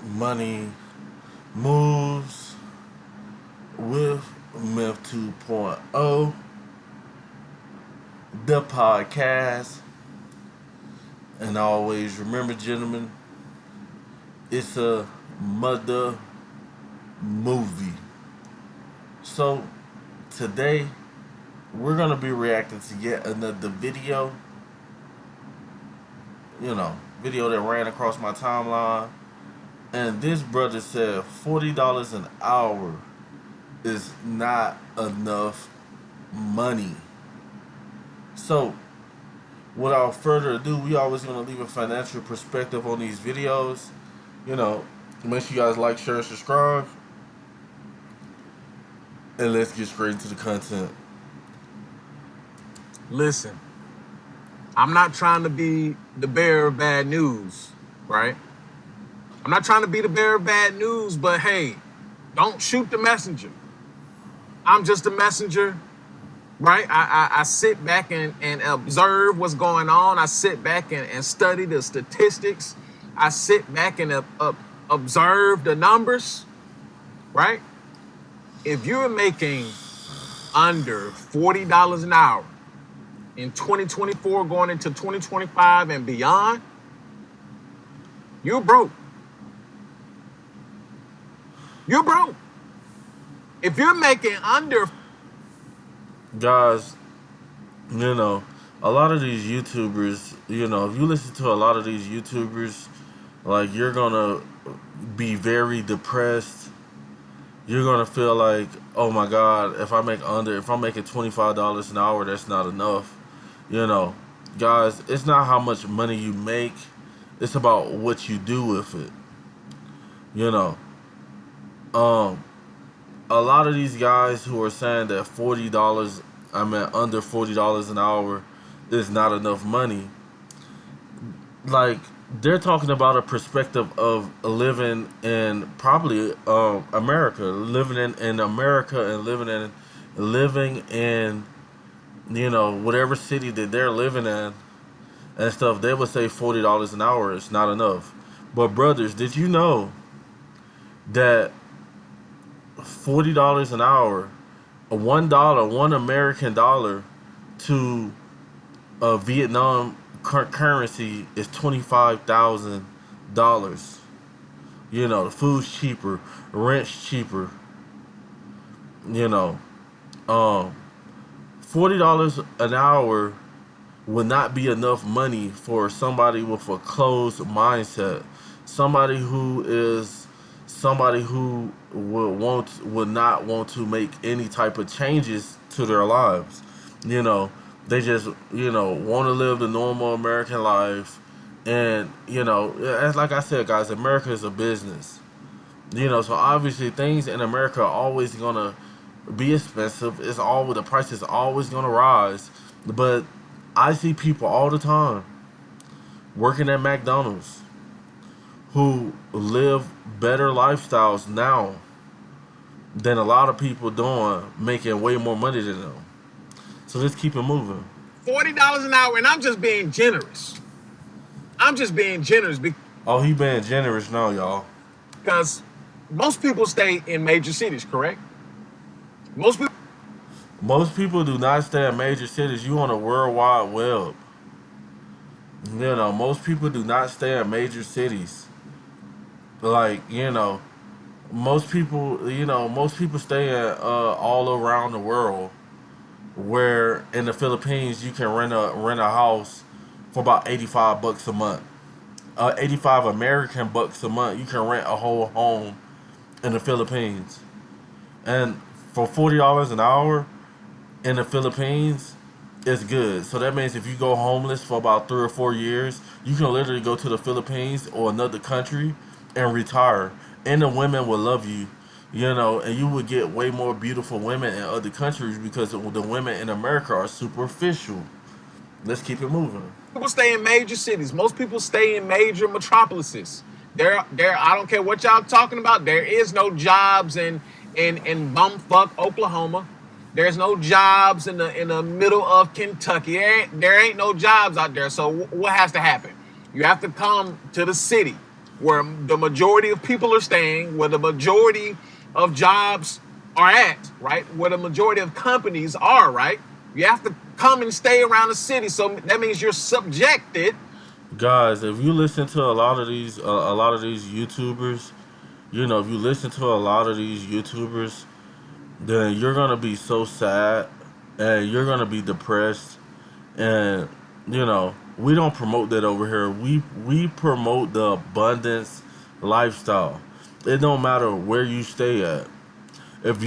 Money Moves with Myth 2.0, the podcast. And always remember, gentlemen, it's a mother movie. So, today, we're going to be reacting to yet another video. Video that ran across my timeline. And this brother said $40 an hour is not enough money. So, without further ado, we always going to leave a financial perspective on these videos. Make sure you guys like, share, and subscribe. And let's get straight into the content. Listen, I'm not trying to be the bearer of bad news, right? I'm not trying to be the bearer of bad news, but hey, don't shoot the messenger. I'm just a messenger, right? I sit back and observe what's going on. I sit back and study the statistics. I sit back and observe the numbers, right? If you're making under $40 an hour in 2024 going into 2025 and beyond, you're broke. You're broke. If you're making under... Guys, a lot of these YouTubers, if you listen to a lot of these YouTubers, like, you're gonna be very depressed. You're gonna feel like, oh my God, if I'm making $25 an hour, that's not enough. Guys, it's not how much money you make, it's about what you do with it. A lot of these guys who are saying that under $40 an hour is not enough money, like, they're talking about a perspective of living in probably America, living in America, and living in whatever city that they're living in and stuff. They would say $40 an hour is not enough. But brothers, did you know that $40 an hour, one American dollar to Vietnam currency is $25,000. The food's cheaper, rent's cheaper. $40 an hour would not be enough money for somebody with a closed mindset. Somebody who would not want to make any type of changes to their lives. They just want to live the normal American life. And as like I said, guys, America is a business. So obviously things in America are always gonna be expensive. The price is always gonna rise. But I see people all the time working at McDonald's who live better lifestyles now than a lot of people doing, making way more money than them. So let's keep it moving. $40 an hour, and I'm just being generous. Oh, he being generous now, y'all. Because most people stay in major cities, correct? Most people do not stay in major cities. You on a world wide web. Most people do not stay in major cities. Like, most people stay in all around the world. Where in the Philippines you can rent a house for about $85 a month. 85 American bucks a month. You can rent a whole home in the Philippines. And for $40 an hour in the Philippines, it's good. So that means if you go homeless for about 3 or 4 years, you can literally go to the Philippines or another country and retire. And the women will love you. And you would get way more beautiful women in other countries because the women in America are superficial. Let's keep it moving. people stay in major cities. Most people stay in major metropolises. There. I don't care what y'all talking about. There is no jobs in bumfuck Oklahoma. There's no jobs in the middle of Kentucky. There ain't no jobs out there. So what has to happen? You have to come to the city, where the majority of people are staying, where the majority of jobs are at, right? Where the majority of companies are, right? You have to come and stay around the city, so that means you're subjected. Guys, if you listen to a lot of these YouTubers, if you listen to a lot of these YouTubers, then you're gonna be so sad, and you're gonna be depressed, and we don't promote that over here. We promote the abundance lifestyle. It don't matter where you stay at. If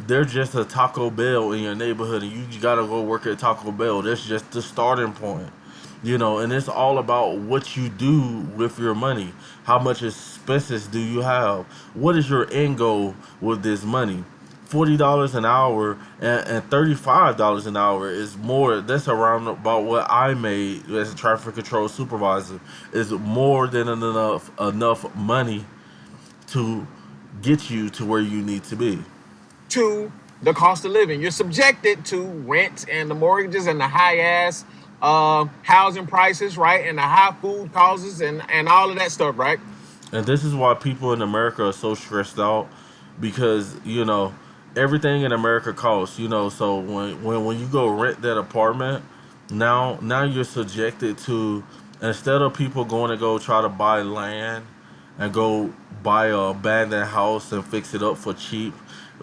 there's just a Taco Bell in your neighborhood and you gotta go work at Taco Bell, that's just the starting point. And it's all about what you do with your money. How much expenses do you have? What is your end goal with this money? $40 an hour and $35 an hour is more. That's around about what I made as a traffic control supervisor. Is more than enough money to get you to where you need to be. To the cost of living. You're subjected to rent and the mortgages and the high ass housing prices, right? And the high food costs and all of that stuff, right? And this is why people in America are so stressed out, because everything in America costs. So when you go rent that apartment, now you're subjected to, instead of people going to go try to buy land and go buy a abandoned house and fix it up for cheap.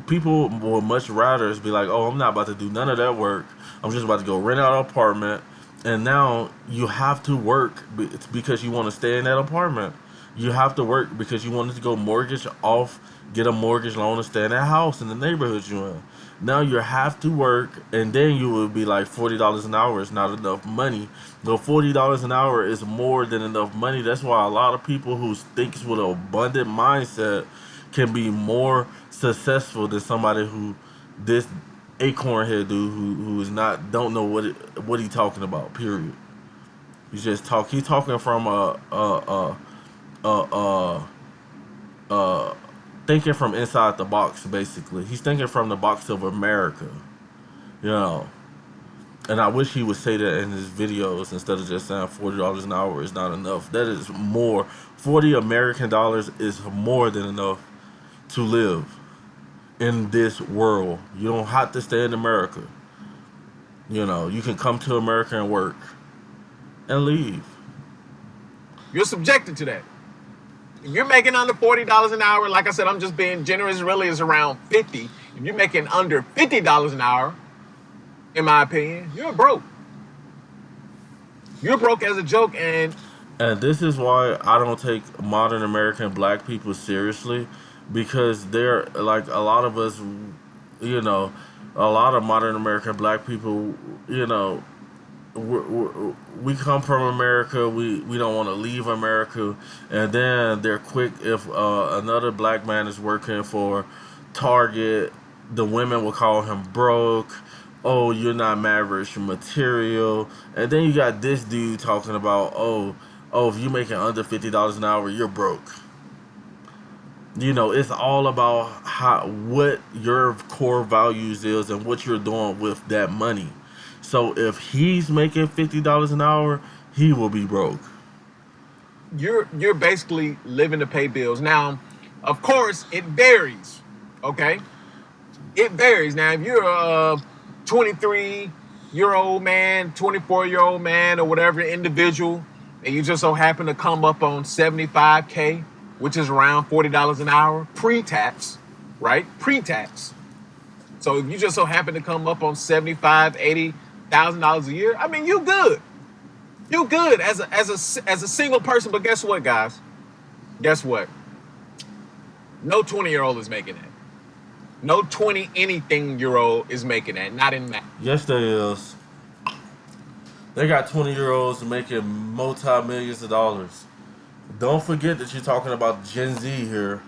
People would much rather be like, oh, I'm not about to do none of that work. I'm just about to go rent out an apartment. And now you have to work because you want to stay in that apartment. You have to work because you wanted to go mortgage off, get a mortgage loan and stay in that house in the neighborhood you're in. Now you have to work, and then you would be like $40 an hour is not enough money. Though $40 an hour is more than enough money. That's why a lot of people who thinks with an abundant mindset can be more successful than somebody who this acorn head dude who is not, don't know what he talking about. Period. He's talking from thinking from inside the box. Basically, he's thinking from the box of America. You know. And I wish he would say that in his videos instead of just saying $40 an hour is not enough. That is more. 40 American dollars is more than enough to live in this world. You don't have to stay in America. You can come to America and work and leave. You're subjected to that. If you're making under $40 an hour, like I said, I'm just being generous, really is around 50. If you're making under $50 an hour, in my opinion, you're broke. You're broke as a joke, and this is why I don't take modern American black people seriously, because they're like a lot of us, a lot of modern American black people, we come from America. We don't want to leave America, and then they're quick if another black man is working for Target, the women will call him broke. Oh, you're not marriage material. And then you got this dude talking about, oh, if you're making under $50 an hour, you're broke. It's all about what your core values is and what you're doing with that money. So if he's making $50 an hour, he will be broke. You're basically living to pay bills. Now, of course, it varies. Okay, it varies. Now, if you're a 23-year-old man, 24-year-old man, or whatever individual, and you just so happen to come up on $75K, which is around $40 an hour, pre-tax, right? Pre-tax. So if you just so happen to come up on $80,000 a year, I mean, you good. You good as a single person. But guess what, guys? Guess what? No 20-year-old is making that. No 20-anything-year-old is making that. Not in that. Yes, there is. They got 20-year-olds making multi-millions of dollars. Don't forget that you're talking about Gen Z here.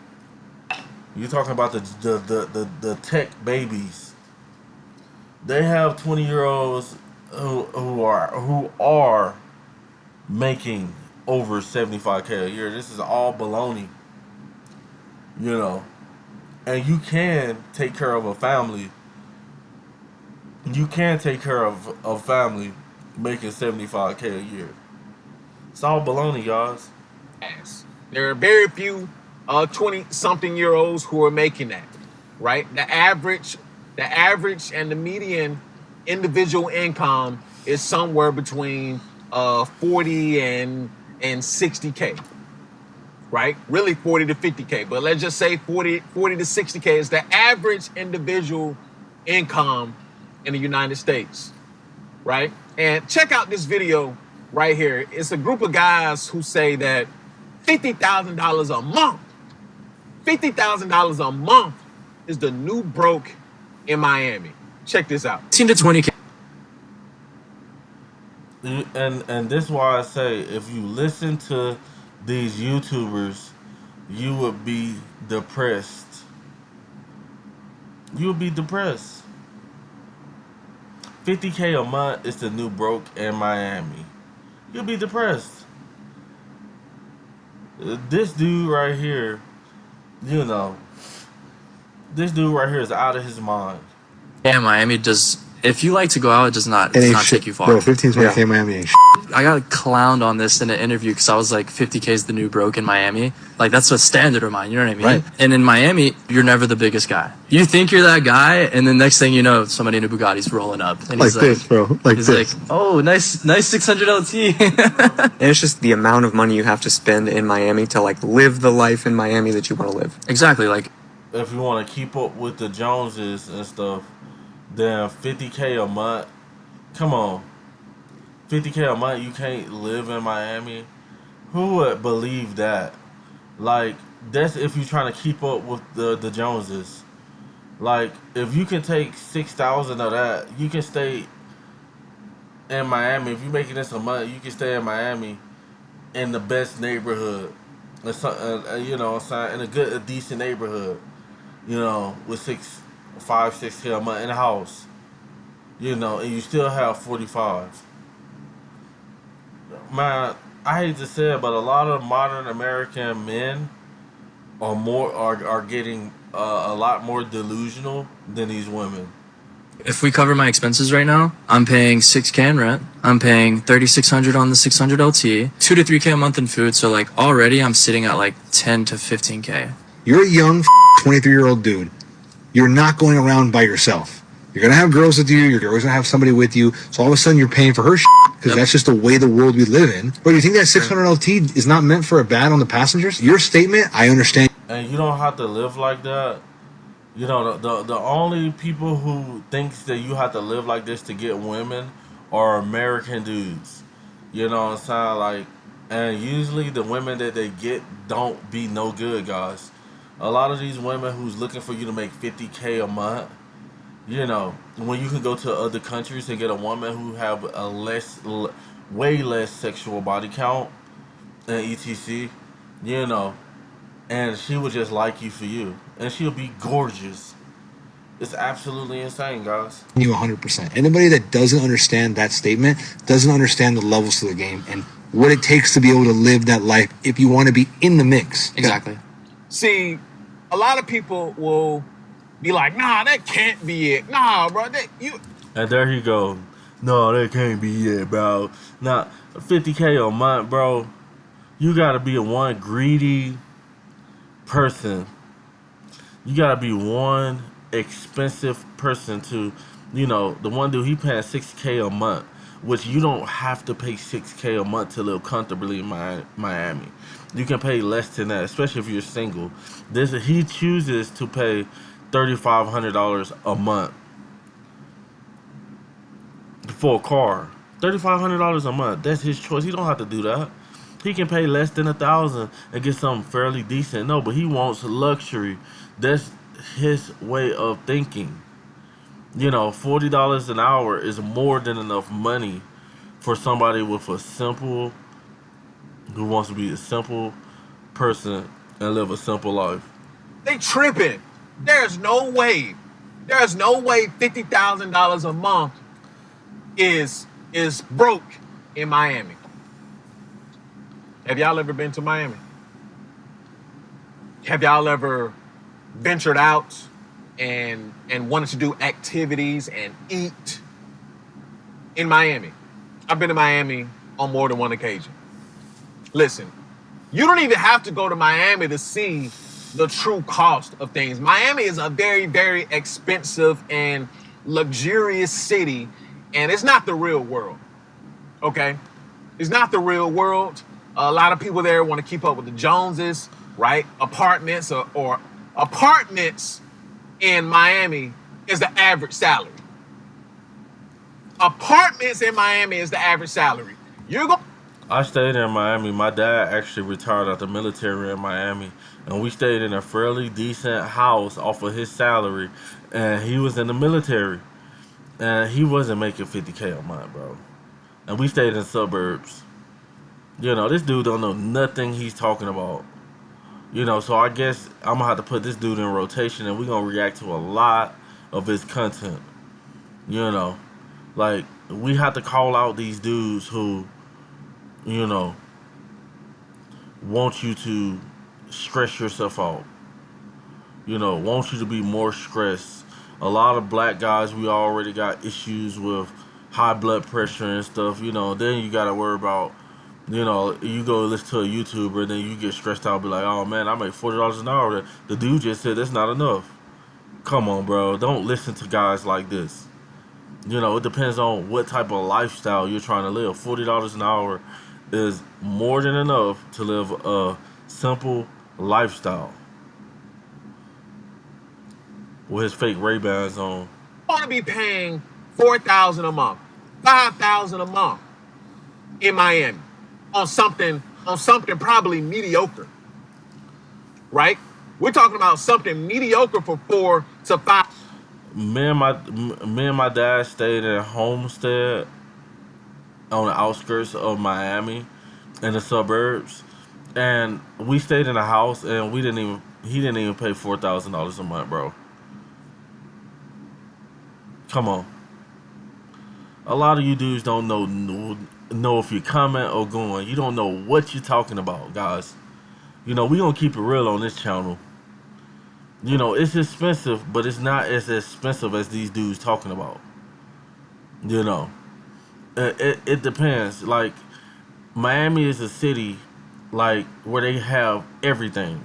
You're talking about the tech babies. They have 20-year-olds who are making over $75K a year. This is all baloney. And you can take care of a family. You can take care of a family making $75K a year. It's all baloney, guys. Ass. There are very few 20-something-year-olds who are making that, right? The average and the median individual income is somewhere between 40 and 60K, right? Really 40 to 50K, but let's just say 40 to 60K is the average individual income in the United States, right? And check out this video right here. It's a group of guys who say that $50,000 a month, $50,000 a month is the new broke in Miami. Check this out. 10 to 20K. And this is why I say, if you listen to these YouTubers, you would be depressed. You would be depressed. 50K a month is the new broke in Miami. You'll be depressed. This dude right here, you know, this dude right here is out of his mind. Yeah, Miami does. If you like to go out, it does not take you far. Bro, 15, 20K Miami ain't I got clowned on this in an interview because I was like, 50K is the new broke in Miami. Like, that's a standard of mine, you know what I mean? Right. And in Miami, you're never the biggest guy. You think you're that guy, and the next thing you know, somebody in a Bugatti's rolling up. And like this, bro. Like he's this. like, oh, nice 600 LT. And it's just the amount of money you have to spend in Miami to like live the life in Miami that you want to live. Exactly. Like, If you want to keep up with the Joneses and stuff, then 50K a month. Come on. 50K a month, you can't live in Miami? Who would believe that? Like, that's if you're trying to keep up with the Joneses. Like, if you can take 6,000 of that, you can stay in Miami. If you're making this a month, you can stay in Miami in the best neighborhood. You know, in a decent neighborhood. You know, with 6K a month in a house. You know, and you still have 45. Man, I hate to say it, but a lot of modern American men are getting a lot more delusional than these women. if we cover my expenses right now, I'm paying 6K in rent. I'm paying 3,600 on the 600 LT, 2 to 3K a month in food. So like already I'm sitting at like 10 to 15K. You're a young 23-year-old dude. You're not going around by yourself. You're going to have girls with you. You're always going to have somebody with you. So all of a sudden you're paying for her because that's just the way the world we live in. But you think that 600 LT is not meant for a bad on the passengers? Your statement, I understand. And you don't have to live like that. You know, the only people who thinks that you have to live like this to get women are American dudes. You know what I'm saying? Like, and usually the women that they get don't be no good, guys. A lot of these women who's looking for you to make 50K a month, you know, when you can go to other countries and get a woman who have a way less sexual body count and etc, you know, and she would just like you for you, and she'll be gorgeous. It's absolutely insane, guys. You 100%. Anybody that doesn't understand that statement doesn't understand the levels to the game and what it takes to be able to live that life if you want to be in the mix. Exactly. See, a lot of people will be like, nah, that can't be it. Nah, bro, And there he goes. No, that can't be it, bro. Nah, 50K a month, bro. You gotta be one greedy person. You gotta be one expensive person to, you know, the one dude, he paying 6K a month, which you don't have to pay 6K a month to live comfortably in Miami. You can pay less than that, especially if you're single. He chooses to pay $3,500 a month for a car. $3,500 a month. That's his choice. He don't have to do that. He can pay less than $1,000 and get something fairly decent. No, but he wants luxury. That's his way of thinking. You know, $40 an hour is more than enough money for somebody with who wants to be a simple person and live a simple life. they tripping. There's no way $50,000 a month is broke in Miami. Have y'all ever been to Miami? Have y'all ever ventured out and wanted to do activities and eat in Miami? I've been to Miami on more than one occasion. Listen, You don't even have to go to Miami to see the true cost of things. Miami is a very, very expensive and luxurious city, and it's not the real world. Okay? It's not the real world. A lot of people there want to keep up with the Joneses, right? Apartments or apartments in Miami is the average salary. Apartments in Miami is the average salary. You're going I stayed in Miami. My dad actually retired out the military in Miami, and we stayed in a fairly decent house off of his salary, and he was in the military, and he wasn't making 50K a month, bro. And we stayed in suburbs. You know, this dude don't know nothing he's talking about. You know, so I guess I'm gonna have to put this dude in rotation, and we're gonna react to a lot of his content. You know, like we have to call out these dudes who, you know, want you to stress yourself out. You know, want you to be more stressed. A lot of black guys, we already got issues with high blood pressure and stuff. You know, then you gotta worry about, you know, you go listen to a YouTuber and then you get stressed out, be like, oh man, I make $40 an hour. The dude just said that's not enough. Come on, bro. Don't listen to guys like this. You know, it depends on what type of lifestyle you're trying to live. $40 an hour is more than enough to live a simple lifestyle. With his fake Ray-Bans on. to be paying $4,000 a month, $5,000 a month in Miami on something probably mediocre, right? We're talking about something mediocre for 4 to 5. Me and my dad stayed in Homestead on the outskirts of Miami in the suburbs, and we stayed in a house, and he didn't even pay $4,000 a month, bro. Come on. A lot of you dudes don't know if you're coming or going. You don't know what you're talking about, guys. You know, we gonna keep it real on this channel. You know, it's expensive, but it's not as expensive as these dudes talking about. You know, it depends. Like, Miami is a city, like, where they have everything.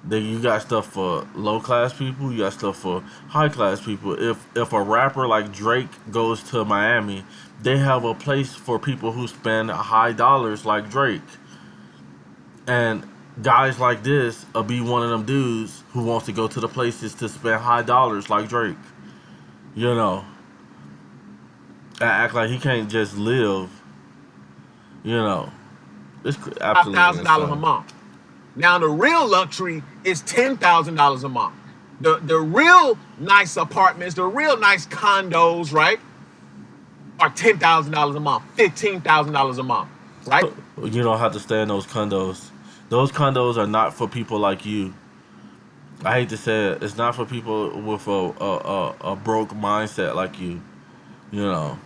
You got stuff for low class people. You got stuff for high class people. If a rapper like Drake goes to Miami, they have a place for people who spend high dollars like Drake. And guys like this will be one of them dudes who wants to go to the places to spend high dollars like Drake. You know, and act like he can't just live. You know, it's absolutely $5,000 a month. Now the real luxury is $10,000 a month. The real nice apartments, the real nice condos, right, are $10,000 a month, $15,000 a month, right? You don't have to stay in those condos. Those condos are not for people like you. I hate to say it. It's not for people with a broke mindset like you. You know.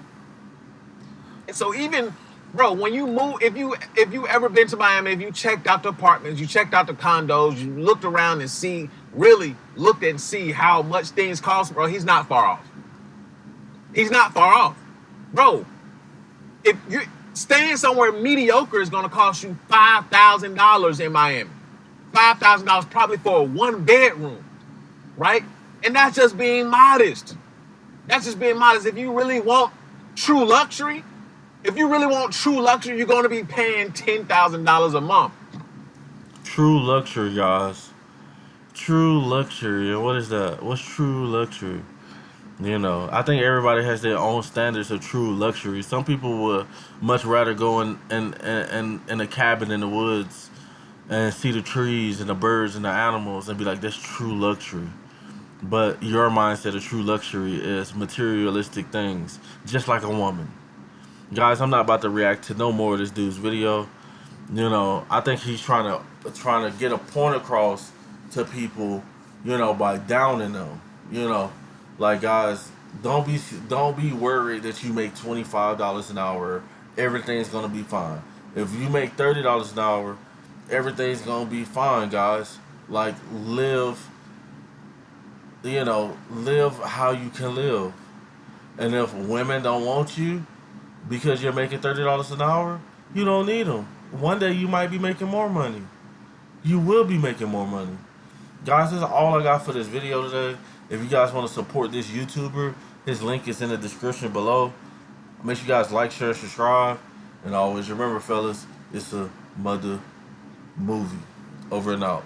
And so even, bro, when you move, if you ever been to Miami, if you checked out the apartments, you checked out the condos, you looked around and really looked and see how much things cost, bro, he's not far off. He's not far off. Bro, if you're staying somewhere mediocre is gonna cost you $5,000 in Miami. $5,000 probably for a 1-bedroom, right? And that's just being modest. That's just being modest. If you really want true luxury, you're going to be paying $10,000 a month. True luxury, guys. True luxury. And what is that? What's true luxury? You know, I think everybody has their own standards of true luxury. Some people would much rather go in a cabin in the woods and see the trees and the birds and the animals and be like, that's true luxury. But your mindset of true luxury is materialistic things, just like a woman. Guys, I'm not about to react to no more of this dude's video. You know, I think he's trying to get a point across to people, you know, by downing them. You know, like, guys, don't be worried that you make $25 an hour. Everything's gonna be fine. If you make $30 an hour, everything's gonna be fine, guys. Like, live how you can live. And if women don't want you because you're making $30 an hour, you don't need them. one day you might be making more money. You will be making more money. Guys, this is all I got for this video today. If you guys want to support this YouTuber, his link is in the description below. Make sure you guys like, share, subscribe. And always remember, fellas, it's a mother movie. Over and out.